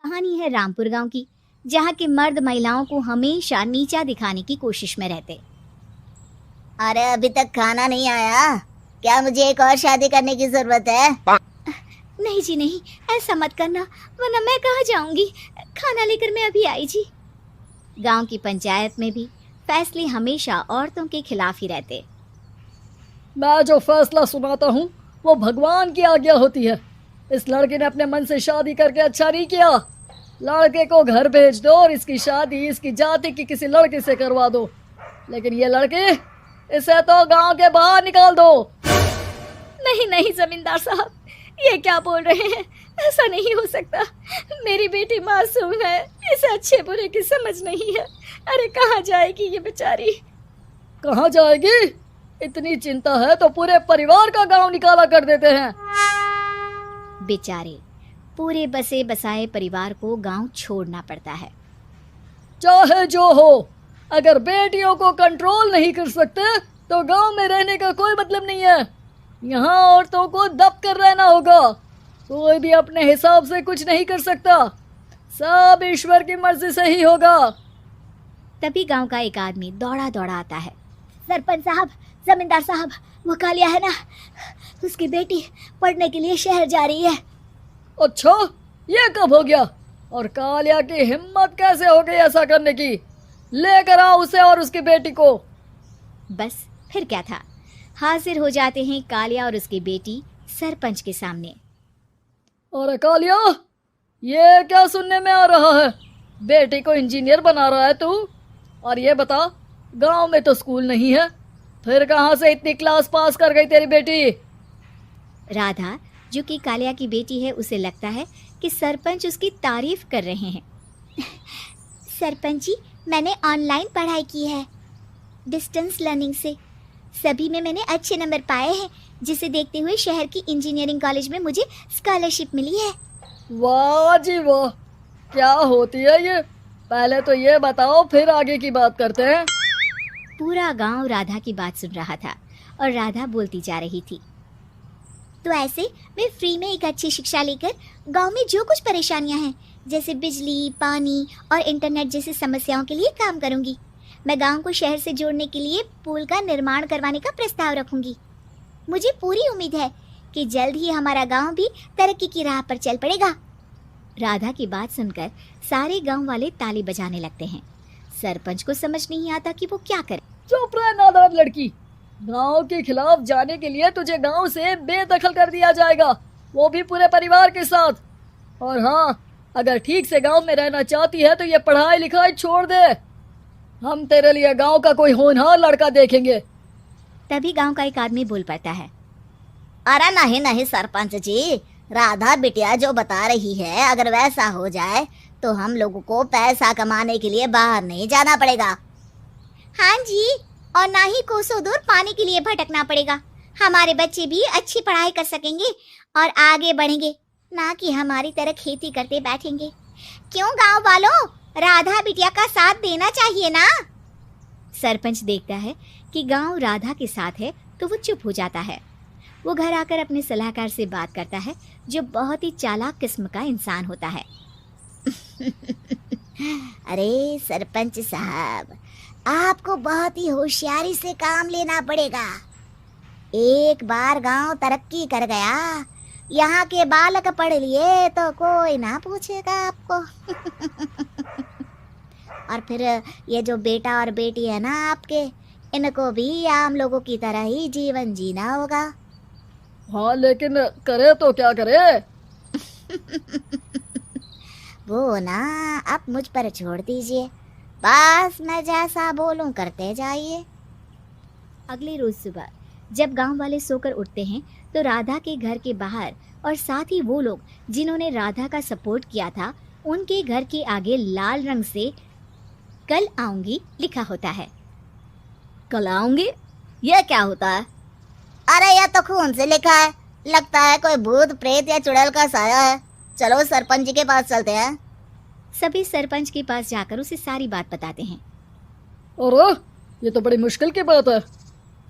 कहानी है रामपुर गांव की, जहां के मर्द महिलाओं को हमेशा नीचा दिखाने की कोशिश में रहते। अरे अभी तक खाना नहीं आया, क्या मुझे एक और शादी करने की जरूरत है? नहीं जी नहीं, ऐसा मत करना, वरना मैं कहाँ जाऊंगी। खाना लेकर मैं अभी आई जी। गांव की पंचायत में भी फैसले हमेशा औरतों के खिलाफ ही रहते। मैं जो फैसला सुनाता हूँ वो भगवान की आज्ञा होती है। इस लड़के ने अपने मन से शादी करके अच्छा नहीं किया। लड़के को घर भेज दो और इसकी शादी इसकी जाति की किसी लड़के से करवा दो, लेकिन ये लड़के, इसे तो गांव के बाहर निकाल दो। नहीं नहीं जमींदार साहब, ये क्या बोल रहे हैं? ऐसा नहीं हो सकता। मेरी बेटी मासूम है, इसे अच्छे बुरे की समझ नहीं है। अरे कहाँ जाएगी ये बेचारी? कहाँ जाएगी? इतनी चिंता है तो पूरे परिवार का गांव निकाला कर देते हैं। बेचारे पूरे बसे बसाए परिवार को गांव छोड़ना पड़ता है। चाहे जो हो, अगर बेटियों को कंट्रोल नहीं कर सकते तो गांव में रहने का कोई मतलब नहीं है। यहाँ औरतों को दब कर रहना होगा। कोई भी अपने हिसाब से कुछ नहीं कर सकता, सब ईश्वर की मर्जी से ही होगा। तभी गांव का एक आदमी दौड़ा दौड़ा आता है। सरपंच साहब, जमींदार साहब, वो कालिया है ना, उसकी बेटी पढ़ने के लिए शहर जा रही है। अच्छा, ये कब हो गया? और कालिया की हिम्मत कैसे हो गई ऐसा करने की? लेकर आओ उसे और उसकी बेटी को। बस फिर क्या था, हाजिर हो जाते हैं कालिया और उसकी बेटी सरपंच के सामने। अरे कालिया, ये क्या सुनने में आ रहा है? बेटी को इंजीनियर बना रहा है तू? और ये बता, गांव में तो स्कूल नहीं है, फिर कहाँ से इतनी क्लास पास कर गई तेरी बेटी? राधा, जो कि कालिया की बेटी है, उसे लगता है कि सरपंच उसकी तारीफ कर रहे हैं। सरपंच जी, मैंने ऑनलाइन पढ़ाई की है, डिस्टेंस लर्निंग से। सभी में मैंने अच्छे नंबर पाए हैं, जिसे देखते हुए शहर की इंजीनियरिंग कॉलेज में मुझे स्कॉलरशिप मिली है। वाह जी वाह, क्या होती है ये? पहले तो ये बताओ, फिर आगे की बात करते हैं। पूरा गांव राधा की बात सुन रहा था और राधा बोलती जा रही थी। तो ऐसे मैं फ्री में एक अच्छी शिक्षा लेकर गांव में जो कुछ परेशानियां हैं, जैसे बिजली, पानी और इंटरनेट जैसी समस्याओं के लिए काम करूंगी। मैं गांव को शहर से जोड़ने के लिए पुल का निर्माण करवाने का प्रस्ताव रखूंगी। मुझे पूरी उम्मीद है कि जल्द ही हमारा गांव भी तरक्की की राह पर चल पड़ेगा। राधा की बात सुनकर सारे गांव वाले ताली बजाने लगते हैं। सरपंच को समझ नहीं आता कि वो क्या करे। चुप रह नादान लड़की, गांव के खिलाफ जाने के लिए तुझे गांव से बेदखल कर दिया जाएगा, वो भी पूरे परिवार के साथ। और हाँ, अगर ठीक से गांव में रहना चाहती है तो ये पढ़ाई लिखाई छोड़ दे। हम तेरे लिए गांव का कोई होनहार लड़का देखेंगे। तभी गांव का एक आदमी बोल पड़ता है। अरे नहीं नहीं सरपंच जी, राधा बिटिया जो बता रही है, अगर वैसा हो जाए तो हम लोगों को पैसा कमाने के लिए बाहर नहीं जाना पड़ेगा। हाँ जी, और ना ही कोसों दूर पानी के लिए भटकना पड़ेगा। हमारे बच्चे भी अच्छी पढ़ाई कर सकेंगे और आगे बढ़ेंगे, ना कि हमारी तरह खेती करते बैठेंगे। क्यों गांव वालों, राधा बिटिया का साथ देना चाहिए ना। सरपंच देखता है कि गांव राधा के साथ है तो वो चुप हो जाता है। वो घर आकर अपने सलाहकार से बात करता है, जो बहुत ही चालाक किस्म का इंसान होता है। अरे सरपंच साहब, आपको बहुत ही होशियारी से काम लेना पड़ेगा। एक बार गांव तरक्की कर गया, यहाँ के बालक पढ़ लिए तो कोई ना पूछेगा आपको। और फिर ये जो बेटा और बेटी है ना आपके, इनको भी आम लोगों की तरह ही जीवन जीना होगा। हाँ, लेकिन करे तो क्या करे? वो ना आप मुझ पर छोड़ दीजिए, बस मैं जैसा बोलूं करते जाइए। अगले रोज सुबह जब गांव वाले सोकर उठते हैं तो राधा के घर के बाहर और साथ ही वो लोग जिन्होंने राधा का सपोर्ट किया था, उनके घर के आगे लाल रंग से कल आऊंगी लिखा होता है। कल आऊंगी? यह क्या होता है? अरे यह तो खून से लिखा है, लगता है कोई भूत प्रेत या चुड़ैल का साया है। चलो सरपंच जी के पास चलते हैं। सभी सरपंच के पास जाकर उसे सारी बात बताते हैं। और ये तो बड़ी मुश्किल की बात है।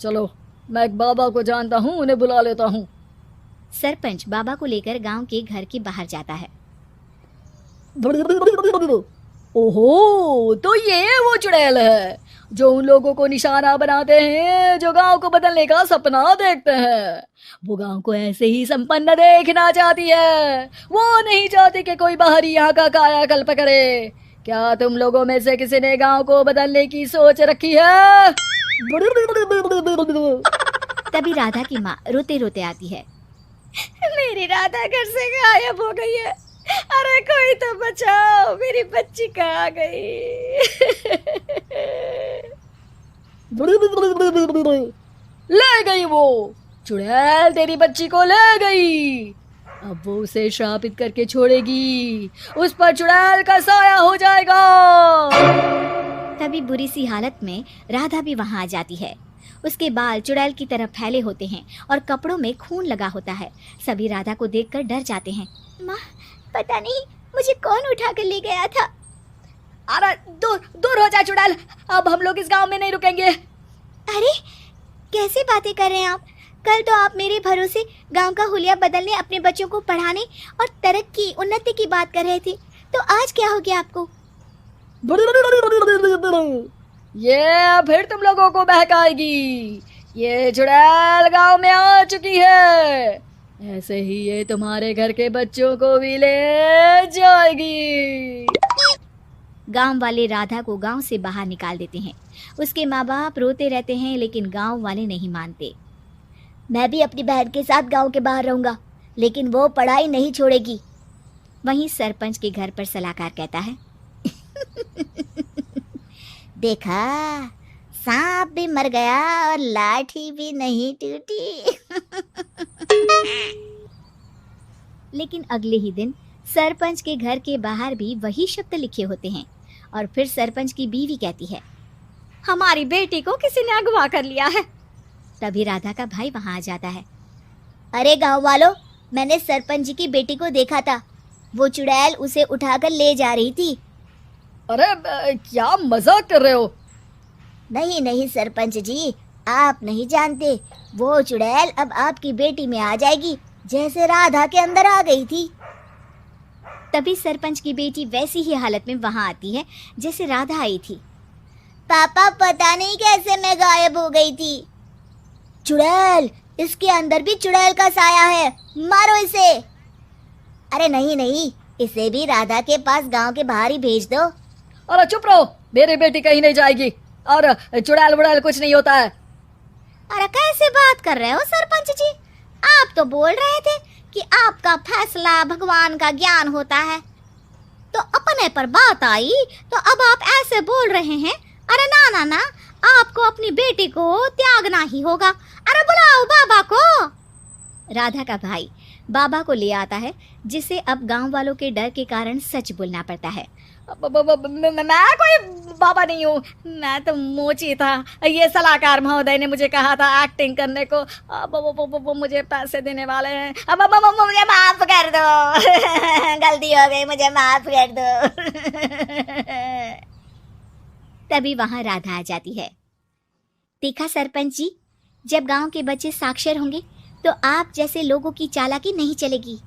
चलो, मैं एक बाबा को जानता हूँ, उन्हें बुला लेता हूँ। सरपंच बाबा को लेकर गांव के घर के बाहर जाता है। ओहो, तो ये वो चुड़ैल है जो उन लोगों को निशाना बनाते हैं जो गांव को बदलने का सपना देखते हैं। वो गांव को ऐसे ही संपन्न देखना चाहती है। वो नहीं चाहती कि कोई बाहरी यहाँ का कायाकल्प करे। क्या तुम लोगों में से किसी ने गांव को बदलने की सोच रखी है? तभी राधा की माँ रोते रोते आती है। मेरी राधा घर से गायब हो गई है। अरे कोई तो बचाओ, मेरी बच्ची कहाँ गई? ले गई वो चुड़ैल, तेरी बच्ची को ले गई। अब वो उसे श्रापित करके छोड़ेगी, उस पर चुड़ैल का साया हो जाएगा। तभी बुरी सी हालत में राधा भी वहां आ जाती है। उसके बाल चुड़ैल की तरह फैले होते हैं और कपड़ों में खून लगा होता है। सभी राधा को देखकर डर जाते हैं। माँ, पता नहीं मुझे कौन उठा कर ले गया था। अरे दूर दूर हो जा चुड़ैल, अब हम लोग इस गांव में नहीं रुकेंगे। अरे कैसी बातें कर रहे हैं आप? कल तो आप मेरे भरोसे गांव का हुलिया बदलने, अपने बच्चों को पढ़ाने और तरक्की उन्नति की बात कर रहे थे, तो आज क्या हो गया आपको? ये फिर तुम लोगों को बहकाएगी। ये चुड़ैल गांव में आ चुकी है, ऐसे ही ये तुम्हारे घर के बच्चों को भी ले जाएगी। गांव वाले राधा को गांव से बाहर निकाल देते हैं। उसके माँ बाप रोते रहते हैं, लेकिन गांव वाले नहीं मानते। मैं भी अपनी बहन के साथ गांव के बाहर रहूंगा, लेकिन वो पढ़ाई नहीं छोड़ेगी। वहीं सरपंच के घर पर सलाहकार कहता है, देखा, सांप भी मर गया और लाठी भी नहीं टूटी। लेकिन अगले ही दिन सरपंच के घर के बाहर भी वही शब्द लिखे होते हैं। और फिर सरपंच की बीवी कहती है, हमारी बेटी को किसी ने अगवा कर लिया है। तभी राधा का भाई वहां आ जाता है। अरे गांव वालों, मैंने सरपंच जी की बेटी को देखा था। वो चुड़ैल उसे उठाकर ले जा रही थी। अरे क्या मजाक कर रहे हो? नहीं नहीं सरपंच जी, आप नहीं जानते। वो चुड़ैल अब आपकी बेटी में आ जाएगी, जैसे राधा के अंदर आ गई थी। तभी सरपंच की बेटी वैसी ही हालत में वहां आती है जैसे राधा आई थी। पापा, पता नहीं कैसे मैं गायब हो गई थी। चुड़ैल, इसके अंदर भी चुड़ैल का साया है, मारो इसे। अरे नहीं नहीं, इसे भी राधा के पास गांव के बाहर ही भेज दो। अरे चुप रहो, मेरी बेटी कहीं नहीं जाएगी और चुड़ैल वुड़ैल कुछ नहीं होता है। अरे कैसे बात कर रहे हो सरपंच जी? आप तो बोल रहे थे कि आपका फैसला भगवान का ज्ञान होता है, तो अपने पर बात आई तो अब आप ऐसे बोल रहे हैं। अरे ना ना ना, आपको अपनी बेटी को त्यागना ही होगा। अरे बुलाओ बाबा को। राधा का भाई बाबा को ले आता है, जिसे अब गांव वालों के डर के कारण सच बोलना पड़ता है। मैं कोई बाबा नहीं हूँ, मैं तो मोची था। ये सलाहकार महोदय ने मुझे कहा था एक्टिंग करने को। वो मुझे पैसे देने वाले हैं। अब मुझे माफ कर दो। गलती हो गई, मुझे माफ कर दो। तभी वहां राधा आ जाती है। देखा सरपंच जी, जब गांव के बच्चे साक्षर होंगे तो आप जैसे लोगों की चालाकी नहीं चलेगी।